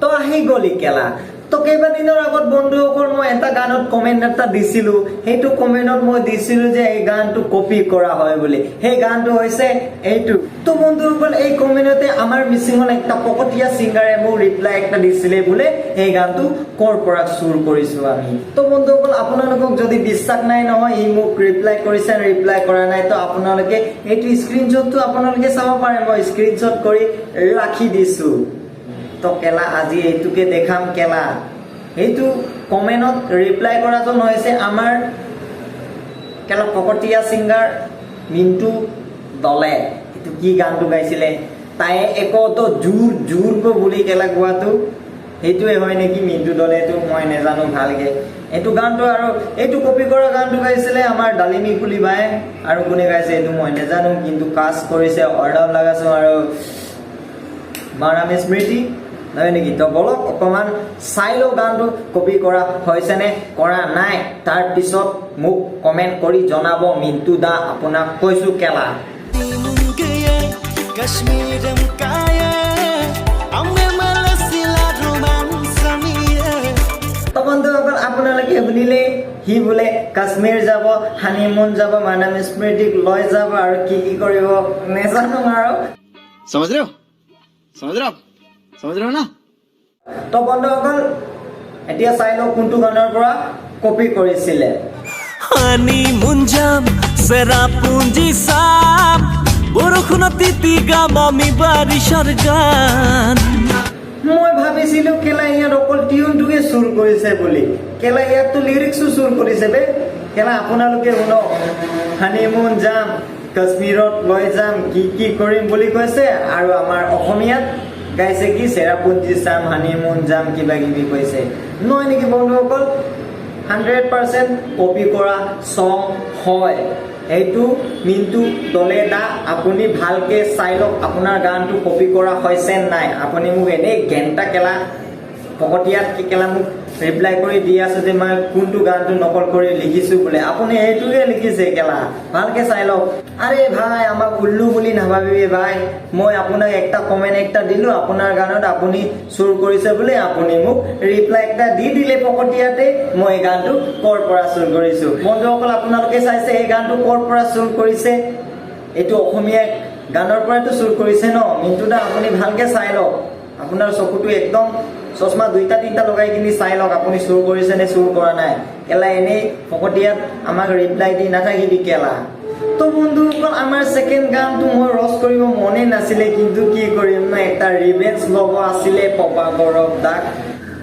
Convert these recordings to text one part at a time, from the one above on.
তো আহি গলি কেলা তো কেইবাদিনৰ আগত বন্ধুসকল মই এটা গানত কমেন্ট এটা দিছিলো সেইটো কমেন্টত মই দিছিলো যে এই গানটো কপি কৰা হয় বুলি সেই গানটো হৈছে এইটো তো বন্ধুসকল এই কমেন্টতে আমাৰ মিছিঙৰ একটা পকটিয়া সিঙ্গাৰে মোক ৰিপ্লাই একটা দিছিলে বোলে এই গানটো কৰ পৰা সুৰ কৰিছো আমি তো বন্ধুসকল আপোনালোকক যদি বিশ্বাস নাই নহয় ই মোক ৰিপ্লাই কৰিছে ৰিপ্লাই কৰা নাই তো আপোনালোকে এইটো স্ক্ৰিনশ্বটটো আপোনালোকে চাব পাৰে মই স্ক্ৰিনশ্বট কৰি ৰাখি দিছো তো কেলা আজি এইটোকে দেখাম কেলা এইটো কমেন্টত ৰিপ্লাই কৰাজন হৈছে আমাৰ কেলা পকটিয়া সিঙ্গাৰ মিন্টু দলে এইটো কি গানটো গাইছিলে তাই একতো জোৰ বুলি কেলা গোৱাটো এইটোৱে হয় নেকি মিন্টু দলে তো মই নেজানো ভালকে এইটো গানটো আৰু এইটো কপি কৰা গানটো গাইছিলে আমাৰ ডালিমি কুলি বাই আৰু কোনে গাইছে এইটো মই নেজানো কিন্তু কাজ কৰিছে অৰ্ডাৰ লাগাছো আৰু মাৰাম স্মৃতি নহয় নেকি তো বলক অকমান চাই লও গানটো কপি কৰা হৈছে নে কৰা নাই তাৰ পিছত মোক কমেন্ট কৰি জনাব মিন্টু দা আপোনাক কৈছো কেলা কাশ্মীৰম কায়া আমে মালসিলা ৰোমান্সমিয়ে তো বন্ধুসকল আপোনালোকে শুনিলে হি বোলে কাশ্মীৰ যাব হানিমুন যাব মানাম স্মৃতিক লৈ যাব আৰু কি কৰিব নেজানো আৰু समझ रहे हो ना তো বন্ধুসকল এতিয়া চাই লও কোনটো গানৰ পৰা কপি কৰিছিলে হানিমুন যাম চেৰাপুঞ্জী চাম বৰষুণত তিতি গাম আমি বাৰিষাৰ গান মই ভাবিছিলো কেলা ইয়াত অকল টিউনটোকে সুৰ কৰিছে বুলি কেলা ইয়াততো লিৰিক্সো সুৰ কৰিছে বে কেলা আপোনালোকে শুনক হানিমুন যাম কাশ্মীৰত লৈ যাম কি কৰিম বুলি কৈছে আৰু আমাৰ অসমীয়াত গাইছে কি চেৰাপুঞ্জী চাম হানিমুন যাম কিবা কিবি কৈছে নহয় নেকি বন্ধুসকল 100% কপি কৰা সং হয় এইটো মিন্টু দলে দা আপুনি ভালকে চাই লওক আপোনাৰ গানটো কপি কৰা হৈছে নাই আপুনি মোক এনে গেন্টা কেলা পকটিয়াত কি কেলা মোক ৰিপ্লাই কৰি দি আছে যে মই কোনটো গানটো নকল কৰি লিখিছো বোলে আপুনি এইটোকে লিখিছে কেলা ভালকে চাই লওক আরে ভাই আমাক উল্লু বুলি নাভাবিবে ভাই মই আপোনাক একটা কমেন্ট একটা দিলো আপোনাৰ গানত আপুনি সুৰ কৰিছে বোলে আপুনি মোক ৰিপ্লাই একটা দি দিলে পকটিয়াতে মই গানটো কৰ পৰা সুৰ কৰিছো বন্ধুসকল আপোনালোকে চাইছে এই গানটো কৰ পৰা সুৰ কৰিছে এইটো অসমীয়া গানৰ পৰাটো সুৰ কৰিছে ন মিন্টু দা আপুনি ভালকে চাই লওক আপোনাৰ চকুটো একদম চশমা দুইটা তিনটা লগাই কিনি চাই লওক আপুনি সুৰ কৰিছে নে সুৰ কৰা নাই কেলা এনে ফকটিয়াত আমাক ৰিপ্লাই দি নাথাকিবি কেলা তো বন্ধুসকল আমাৰ সেকেন্ড গানটো মই ৰস কৰিব মনে নাছিলে কিন্তু কি কৰিম না এটা ৰিভেঞ্জ ল'ব আছিলে পপা গৌৰৱ দাক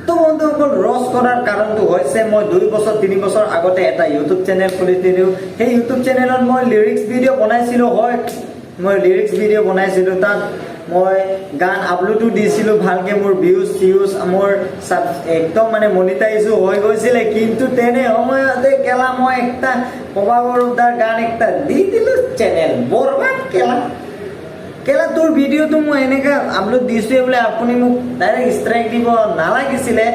তো বন্ধুসকল ৰস কৰাৰ কাৰণটো হৈছে মই 2 বছৰ 3 বছৰ আগতে এটা ইউটিউব চেনেল খুলিছিলো সেই ইউটিউব চেনেলত মই লিৰিক্স ভিডিঅ' বনাইছিলো হয় মই লিৰিক্স ভিডিঅ' বনাইছিলো তাত মই গান আপলোডো দিছিলো ভালকে মোৰ ভিউজ মোৰ একদম মানে মনিটাইজো হৈ গৈছিলে কিন্তু তেনে সময়তে কেলা মই একটা পপা গৌৰৱদাৰ গান একটা দি দিলো চেনেল বৰবাদ কেলা তোৰ ভিডিঅ'টো মই এনেকা আপলোড দিছো বোলে আপুনি মোক ডাইৰেক্ট ষ্ট্ৰাইক দিব নালাগিছিলে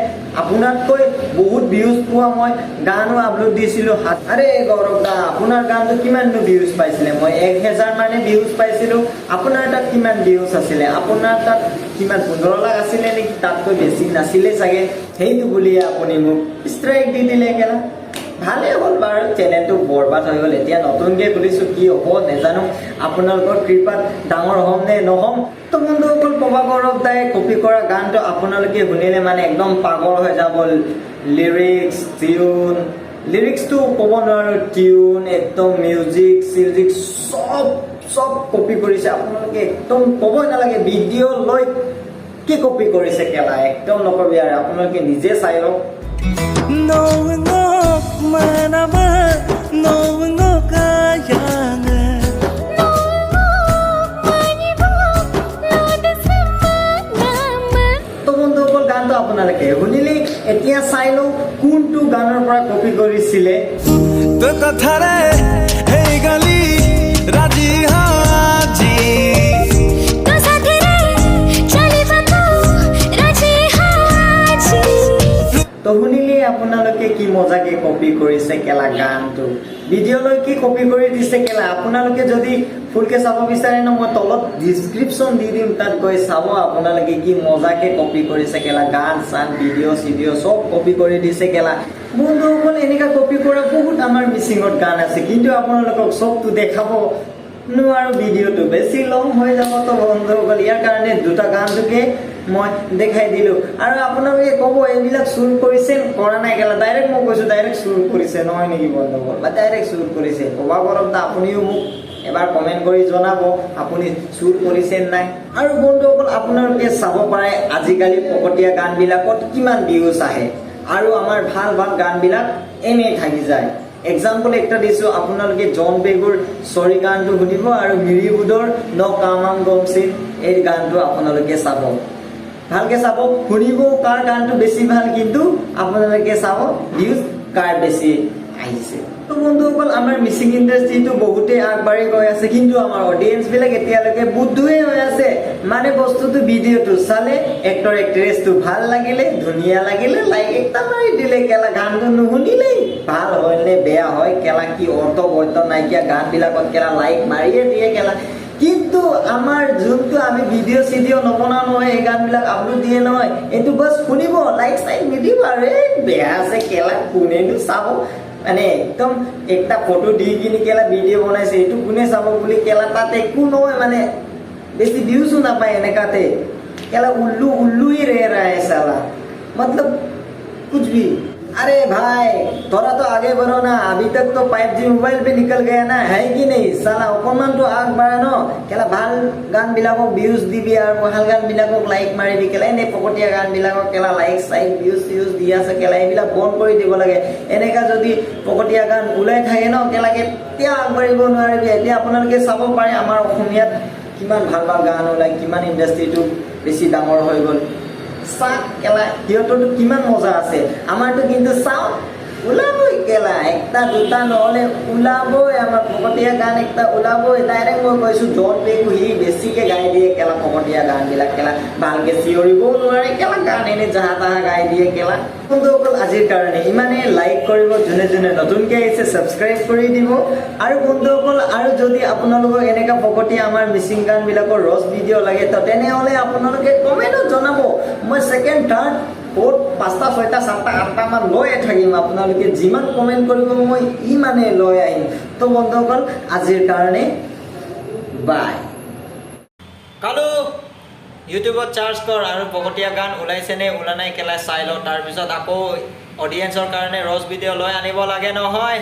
আপোনাতকৈ বহুত ভিউজ পোৱা মই গানো আপলোড দিছিলো আৰে গৌৰৱ দা আপোনাৰ গানটো কিমান ভিউজ পাইছিলে মই 1000 মানে ভিউজ পাইছিলো আপোনাৰ তাত কিমান ভিউজ আছিলে আপোনাৰ তাত কিমান 15 লাখ আছিলে নেকি তাতকৈ বেছি নাছিলে চাগে সেইটো বুলি আপুনি মোক ষ্ট্ৰাইক দি দিলে কেলা ভালে হ'ল বাৰু চেনেলটো বৰবাদ হৈ গ'ল এতিয়া নতুনকে খুলিছো কি হ'ব নেজানো আপোনালোকৰ কৃপাত ডাঙৰ হ'ম নে নহম তো বন্ধুসকল পপা গৌৰৱ দাই কপি কৰা গানটো আপোনালোকে শুনিলে মানে একদম পাগল হৈ যাব লিৰিক্সটো ক'ব নোৱাৰো টিউন একদম মিউজিক সব কপি কৰিছে আপোনালোকে একদম ক'বই নালাগে ভিডিঅ' লৈ কি কপি কৰিছে কেলা একদম নকবি আৰু আপোনালোকে নিজে চাই লওক manama no kayanga তো বন্ধুসকল গানটো আপোনালোকে শুনিলে এতিয়া চাই লও কোনটো গানৰ পৰা কপি কৰিছিলে তো কথাৰে এই গালি ৰাজি হাজি তো শুনিলে আপোনালোকে কি মজাকে কপি কৰিছে কেলা গানটো ভিডিঅ'লৈ কি কপি কৰি দিছে কেলা আপোনালোকে যদি ফুলকে চাব বিচাৰে ন মই তলত ডেসক্ৰিপচন দি দিম তাত গৈ চাব আপোনালোকে কি মজাকে কপি কৰিছে কেলা গান সান ভিডিঅ' সব কপি কৰি দিছে কেলা বন্ধুসকল এনেকা কপি কৰা বহুত আমাৰ মিচিঙত গান আছে কিন্তু আপোনালোকক সবটো দেখাব নোৱাৰো ভিডিঅ'টো বেছি লং হৈ যাব তো বন্ধুসকল ইয়াৰ কাৰণে দুটা গানটোকে মই দেখাই দিলো আৰু আপোনালোকে ক'ব এইবিলাক চুৰ কৰিছে কৰা নাই কেলা ডাইৰেক্ট মই কৈছো ডাইৰেক্ট চুৰ কৰিছে নহয় নেকি বন্ধুসকল বা ডাইৰেক্ট চুৰ কৰিছে ক'বা কৰক তা আপুনিও মোক এবাৰ কমেন্ট কৰি জনাব আপুনি চুৰ কৰিছে নাই আৰু বন্ধুসকল আপোনালোকে চাব পাৰে আজিকালি পকতীয়া গানবিলাকত কিমান ভিউজ আহে আৰু আমাৰ ভাল ভাল গানবিলাক এনে থাকি যায় এক্সাম্পল একটা দিছো আপোনালোকে জন বেগুৰ সৰি গানটো শুনিব আৰু মিৰিবুদৰ ন কামাম গমছিন এই গানটো আপোনালোকে চাব ভালকে চাব শুনিব কাৰ গানটো বেছি ভাল কিন্তু আপোনালোকে চাব ভিউজ কাৰ বেছি আহিছে তো বন্ধুসকল আমাৰ মিচিং ইণ্ডাষ্ট্ৰিটো বহুতে আগবাঢ়ি গৈ আছে কিন্তু আমাৰ অডিয়েন্স বিলাক এতিয়ালৈকে বুদ্ধুৱে হৈ আছে মানে বস্তুটো ভিডিঅ'টো চালে এক্টৰ এক্ট্ৰেছটো ভাল লাগিলে ধুনীয়া লাগিলে লাইক একটা মাৰি দিলে কেলা গানটো নুশুনিলে ভাল হয় নে বেয়া হয় কেলা কি অৰ্থ বৈত নাইকিয়া গান বিলাকত কেলা লাইক মাৰিয়ে দিয়ে কেলা কিন্তু আমাৰ যোনটো আমি ভিডিঅ' চিডিঅ' নবনাও নহয় এই গানবিলাক আপলোড দিয়ে নহয় এইটো বাছ শুনিব লাইক চাইক নিদিব আৰু বেয়া আছে কেলা কোনেনো চাব মানে একদম একটা ফটো দি কিনি কেলা ভিডিঅ' বনাইছে এইটো কোনে চাব বুলি কেলা তাতে একো নহয় মানে বেছি ভিউজো নাপায় এনেকাতে केला उल्लू उल्लू ही रह रहा है साला मतलब कुछ भी अरे भाई थोड़ा तो आगे बढ़ो ना अभी तक तो 5G मोबाइल पे निकल गया ना है कि नहीं साला অকমান তো আগ বাড়া ন কেলা ভাল গান বিলাকক ভিউজ দিবি আৰু ভাল গান বিলাকক লাইক মাৰিবি কেলা এনে পকতীয়া গান বিলাকক কেলা লাইক সাইক ভিউজ দি আছে কেলা এইবিলাক বন্ধ কৰি দিব লাগে এনেকা যদি পকতীয়া গান উলাই থাকে ন কেলা কেতিয়া আগবাঢ়িব নোৱাৰিবি এতিয়া আপোনালোকে চাব পাৰে আমাৰ অসমীয়াত কিমান ভাল ভাল গান ওলাই কিমান ইণ্ডাষ্ট্ৰিটো বেছি ডাঙৰ হৈ গ'ল সাত কেলা হিয়তটো কিমান মজা আছে আমাৰটো কিন্তু চাও উলাবই কেলা একটা দুটা নহলে উলাবই আমাৰ পকতীয়া গান একটা উলাবই ডাইৰেক্ট মই কৈছো জন বেগু হি বেছিকে গাই দিয়ে কেলা পকতীয়া গান বিলাক কেলা ভালকে চিঞৰিবও নোৱাৰে কেলা গান এনে যাহা তাহা গাই দিয়ে কেলা বন্ধুসকল আজিৰ কাৰণে ইমানে লাইক কৰিব যোনে যোনে নতুনকে আহিছে সাবস্ক্ৰাইব কৰি দিব আৰু বন্ধুসকল আৰু যদি আপোনালোকক এনেকা পকতীয়া আমাৰ মিচিং গান বিলাকৰ ৰস ভিডিঅ' লাগে তো তেনেহলে আপোনালোকে কমেন্টত জনাব মই সেকেন্ড থাৰ্ড ফোর্থ 5টা 6টা 7টা 8টা মান লৈ থাকিম আপোনালোকে যিমান কমেন্ট কৰিব মই ইমানে লৈ আহিম তো বন্ধুসকল আজিৰ কাৰণে বাই কালু ইউটিউবত চাৰ্জ কৰ আৰু পকতীয়া গান ওলাইছে নে ওলা নাই কেলা চাই ল তাৰ পিছত আকৌ অডিয়েন্সৰ কাৰণে ৰস ভিডিঅ' লৈ আনিব লাগে নহয়